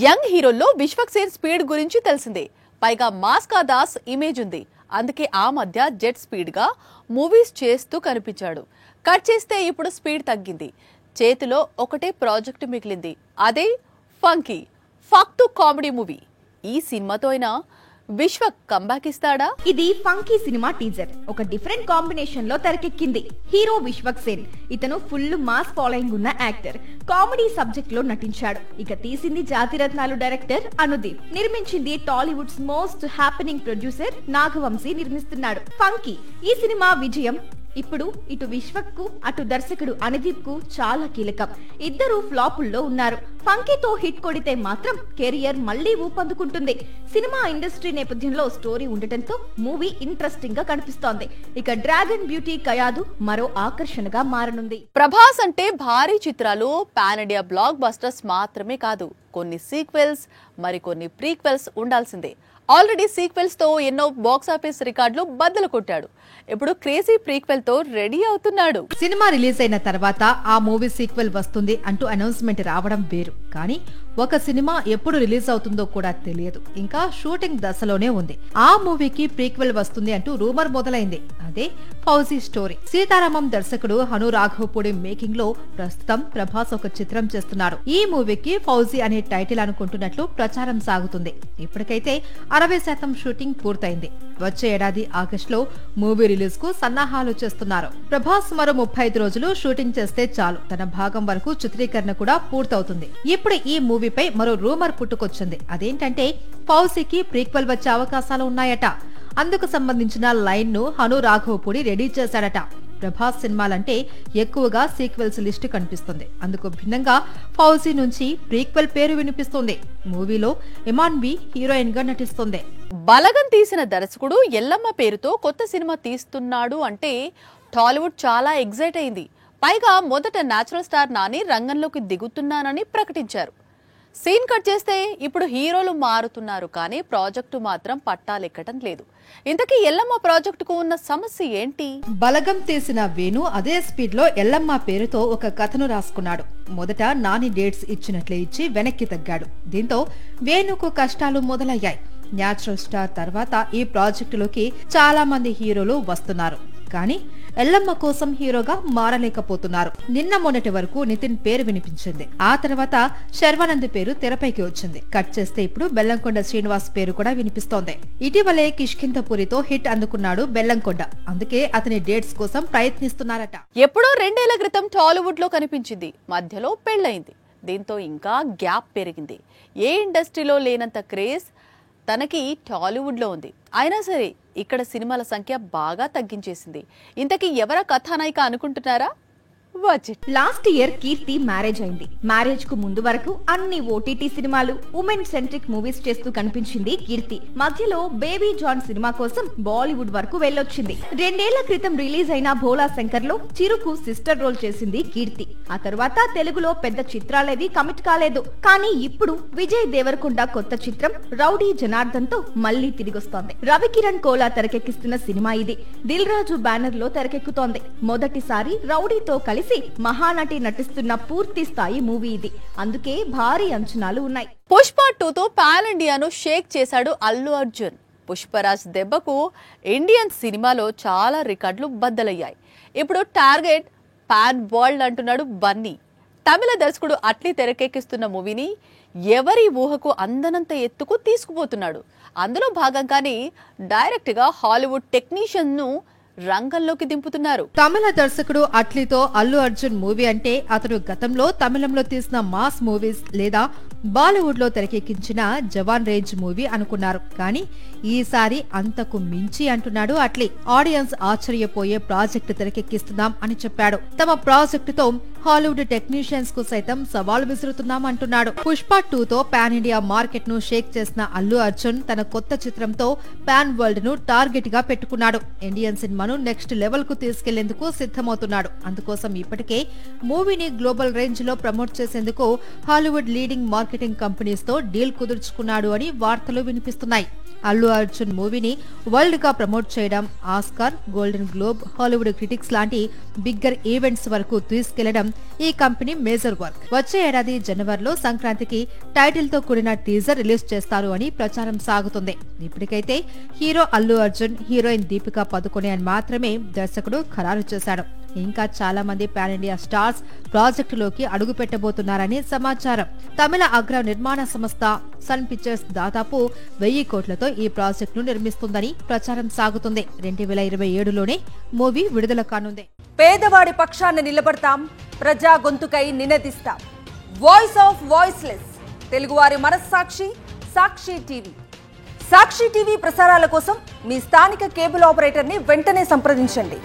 Young హీరోల్లో Vishwak Sen speed గురించి తెలిసిందే. పైగా మాస్కా దాస్ ఇమేజ్ ఉంది. అందుకే ఆ మధ్య జెట్ స్పీడ్ గా మూవీస్ చేస్తూ కనిపించాడు. కట్ చేస్తే ఇప్పుడు స్పీడ్ తగ్గింది. చేతిలో ఒకటే ప్రాజెక్ట్ మిగిలింది. అదే ఫంకీ ఫక్ టు కామెడీ మూవీ. ఈ సినిమాతో అయినా విశ్వక్ కంబ్యాక్ ఇస్తాడా? ఇది ఫంకీ సినిమా టీజర్. ఒక డిఫరెంట్ కాంబినేషన్ లో తెరకెక్కింది. హీరో విశ్వక్ సేన్. ఇతను ఫుల్ మాస్ ఫాలోయింగ్ ఉన్న యాక్టర్. కామెడీ సబ్జెక్ట్ లో నటించాడు. ఇక తీసింది జాతిరత్నాలు డైరెక్టర్ అనుదీప్. నిర్మించింది Tollywood's most happening producer Nagavamsi నిర్మిస్తున్నాడు. ఫంకీ ఈ సినిమా విజయం ఇప్పుడు ఇటు విశ్వక్ కు అటు దర్శకుడు అనుదీప్ కు చాలా కీలకం. ఇద్దరు ఫ్లాపుల్లో ఉన్నారు. ఫంకీతో హిట్ కొడితే మాత్రం కెరియర్ మళ్లీ ఊపందుకుంటుంది. సినిమా ఇండస్ట్రీ నేపథ్యంలో స్టోరీ ఉండటంతో మూవీ ఇంట్రెస్టింగ్ గా కనిపిస్తోంది. ఇక డ్రాగన్ బ్యూటీ కయాదు మరో ఆకర్షణగా మారనుంది. ప్రభాస్ అంటే భారీ చిత్రాలు, పాన్ ఇండియా బ్లాక్ బస్టర్స్ మాత్రమే కాదు, కొన్ని సీక్వెల్స్, మరికొన్ని ప్రీక్వెల్స్ ఉండాల్సిందే. ఆల్రెడీ సీక్వెల్స్ తో ఎన్నో బాక్స్ ఆఫీస్ రికార్డులు బద్దలు కొట్టాడు. ఇప్పుడు క్రేజీ ప్రీక్వెల్ తో రెడీ అవుతున్నాడు. సినిమా రిలీజ్ అయిన తర్వాత ఆ మూవీ సీక్వెల్ వస్తుంది అంటూ అనౌన్స్మెంట్ రావడం వేరు. కానీ ఒక సినిమా ఎప్పుడు రిలీజ్ అవుతుందో కూడా తెలియదు. ఇంకా షూటింగ్ దశలోనే ఉంది. ఆ మూవీకి ప్రీక్వెల్ వస్తుంది అంటూ రూమర్ మొదలైంది. అదే ఫౌజీ స్టోరీ. సీతారామం దర్శకుడు హను రాఘవపూడి మేకింగ్ లో ప్రస్తుతం ప్రభాస్ ఒక చిత్రం చేస్తున్నాడు. ఈ మూవీకి ఫౌజీ అనే టైటిల్ అనుకుంటున్నట్లు ప్రచారం సాగుతుంది. ఇప్పటికైతే 60% షూటింగ్ పూర్తయింది. వచ్చే ఏడాది ఆగస్టులో మూవీ రిలీజ్ కు సన్నాహాలు చేస్తున్నారు. ప్రభాస్ మరో 35 రోజులు షూటింగ్ చేస్తే చాలు. తన భాగం వరకు చిత్రీకరణ కూడా పూర్తవుతుంది. ఇప్పుడు ఈ మూవీపై మరో రూమర్ పుట్టుకొచ్చింది. అదేంటంటే ఫౌజీకి ప్రీక్వెల్ వచ్చే అవకాశాలు ఉన్నాయట. అందుకు సంబంధించిన లైన్ ను హను రాఘవపూడి రెడీ చేశాడట. ప్రభాస్ సినిమాలంటే ఎక్కువగా సీక్వెల్స్ లిస్టు కనిపిస్తుంది. అందుకు భిన్నంగా ఫౌజీ నుంచి ప్రీక్వెల్ పేరు వినిపిస్తుంది. మూవీలో ఇమాన్వి హీరోయిన్ గా నటిస్తుంది. బలగం తీసిన దర్శకుడు ఎల్లమ్మ పేరుతో కొత్త సినిమా తీస్తున్నాడు అంటే టాలీవుడ్ చాలా ఎగ్జైట్ అయింది. పైగా మొదట నేచురల్ స్టార్ నాని రంగంలోకి దిగుతున్నానని ప్రకటించారు. సీన్ కట్ చేస్తే ఇప్పుడు హీరోలు మారుతున్నారు, కానీ ప్రాజెక్టు మాత్రం పట్టాలెక్కటం లేదు. ఇంతకీ ఎల్లమ్మ ప్రాజెక్టుకు ఉన్న సమస్య ఏంటి? బలగం తీసిన వేణు అదే స్పీడ్ లో ఎల్లమ్మ పేరుతో ఒక కథను రాసుకున్నాడు. మొదట నాని డేట్స్ ఇచ్చినట్లే ఇచ్చి వెనక్కి తగ్గాడు. దీంతో వేణుకు కష్టాలు మొదలయ్యాయి. న్యాచురల్ స్టార్ తర్వాత ఈ ప్రాజెక్టులోకి చాలా మంది హీరోలు వస్తున్నారు, కానీ ఎల్లమ్మ కోసం హీరోగా మారలేకపోతున్నారు. నిన్న మొన్నటి వరకు నితిన్ పేరు వినిపించింది. ఆ తర్వాత శర్వానంద్ పేరు తెరపైకి వచ్చింది. కట్ చేస్తే ఇప్పుడు బెల్లంకొండ శ్రీనివాస్ పేరు కూడా వినిపిస్తోంది. ఇటీవలే కిష్కింధపురితో హిట్ అందుకున్నాడు బెల్లంకొండ. అందుకే అతని డేట్స్ కోసం ప్రయత్నిస్తున్నారట. ఎప్పుడో 2 ఏళ్ల క్రితం టాలీవుడ్ లో కనిపించింది. మధ్యలో పెళ్లయింది. దీంతో ఇంకా గ్యాప్ పెరిగింది. ఏ ఇండస్ట్రీలో లేనంత క్రేజ్ తనకి టాలీవుడ్ లో ఉంది. అయినా సరే ఇక్కడ సినిమాల సంఖ్య బాగా తగ్గించేసింది. ఇంతకీ ఎవర కథానాయిక అనుకుంటున్నారా? లాస్ట్ ఇయర్ కీర్తి మ్యారేజ్ అయింది. మ్యారేజ్ కు ముందు వరకు అన్ని ఓటీటీ సినిమాలు, ఉమెన్ సెంట్రిక్ మూవీస్ చేస్తూ కనిపించింది కీర్తి. మధ్యలో బేబీ జాన్ సినిమా కోసం బాలీవుడ్ వరకు వెళ్ళొచ్చింది. 2 ఏళ్ల క్రితం రిలీజ్ అయిన భోలా శంకర్ లో చిరుకు సిస్టర్ రోల్ చేసింది కీర్తి. ఆ తర్వాత తెలుగులో పెద్ద చిత్రాలేవి కమిట్ కాలేదు. కానీ ఇప్పుడు విజయ్ దేవరకొండ కొత్త చిత్రం రౌడీ జనార్దన్ తో మళ్లీ తిరిగొస్తోంది. రవికిరణ్ కోలా తెరకెక్కిస్తున్న సినిమా ఇది. దిల్ రాజు బ్యానర్ లో తెరకెక్కుతోంది. మొదటిసారి రౌడీతో కలిసి మహానటి నటిస్తున్న పూర్తి స్థాయి మూవీ ఇది. అందుకే భారీ అంచనాలు ఉన్నాయి. పుష్ప 2తో పాన్ ఇండియాను షేక్ చేశాడు అల్లు అర్జున్. పుష్పరాజ్ దెబ్బకు ఇండియన్ సినిమాలో చాలా రికార్డులు బద్దలయ్యాయి. ఇప్పుడు టార్గెట్ పాన్ వరల్డ్ అంటున్నాడు బన్నీ. తమిళ దర్శకుడు అట్లీ తెరకెక్కిస్తున్న మూవీని ఎవరి ఊహకు అందనంత ఎత్తుకు తీసుకుపోతున్నాడు. అందులో భాగంగానే డైరెక్ట్ గా హాలీవుడ్ టెక్నీషియన్ ను రంగంలోకి దింపుతున్నారు. తమిళ దర్శకుడు అట్లీతో అల్లు అర్జున్ మూవీ అంటే అతడు గతంలో తమిళంలో తీసిన మాస్ మూవీస్ లేదా బాలీవుడ్ లో తెరకెక్కించిన జవాన్ రేంజ్ మూవీ అనుకున్నారు. కానీ ఈసారి అంతకు మించి అంటున్నాడు అట్లీ. ఆడియన్స్ ఆశ్చర్యపోయే ప్రాజెక్టు తెరకెక్కిస్తున్నాం అని చెప్పాడు. తమ ప్రాజెక్టుతో హాలీవుడ్ టెక్నీషియన్స్ కు సైతం సవాల్ విసురుతున్నాం అంటున్నాడు. పుష్ప 2తో పాన్ ఇండియా మార్కెట్ ను షేక్ చేసిన అల్లు అర్జున్ తన కొత్త చిత్రంతో పాన్ వరల్డ్ ను టార్గెట్ గా పెట్టుకున్నాడు. ఇండియన్ సినిమాను నెక్స్ట్ లెవెల్ కు తీసుకెళ్లేందుకు సిద్ధమవుతున్నాడు. అందుకోసం ఇప్పటికే మూవీని గ్లోబల్ రేంజ్ లో ప్రమోట్ చేసేందుకు హాలీవుడ్ లీడింగ్ మార్కెటింగ్ కంపెనీస్ తో డీల్ కుదుర్చుకున్నాడు అని వార్తలు వినిపిస్తున్నాయి. అల్లు అర్జున్ మూవీని వరల్డ్ గా ప్రమోట్ చేయడం, Oscar, golden globe, Hollywood critics లాంటి బిగ్గర్ ఈవెంట్స్ వరకు తీసుకెళ్లడం ఈ కంపెనీ మేజర్ వర్క్. వచ్చే ఏడాది జనవరిలో సంక్రాంతికి టైటిల్ తో కూడిన టీజర్ రిలీజ్ చేస్తారు అని ప్రచారం సాగుతుంది. ఇప్పటికైతే హీరో అల్లు అర్జున్, హీరోయిన్ దీపికా పదుకొనే అని మాత్రమే దర్శకుడు ఖరారు చేశాడు. ఇంకా చాలా మంది పాన్ ఇండియా స్టార్స్ ప్రాజెక్టులోకి అడుగు పెట్టబోతున్నారని సమాచారం. తమిళ అగ్ర నిర్మాణ సంస్థ సన్ పిక్చర్స్ దాదాపు 1000 కోట్లతో ఈ ప్రాజెక్టును నిర్మిస్తుందని ప్రచారం సాగుతుంది. 2027లోనే మూవీ విడుదల కానుంది. పేదవాడి పక్షాన నిలబడతాం, ప్రజా గొంతుకై నినదిస్తాం. వాయిస్ ఆఫ్ వాయిస్లెస్, తెలుగువారి మనస్సాక్షి, సాక్షి టీవీ. సాక్షి టీవీ ప్రసారాల కోసం మీ స్థానిక కేబుల్ ఆపరేటర్ని వెంటనే సంప్రదించండి.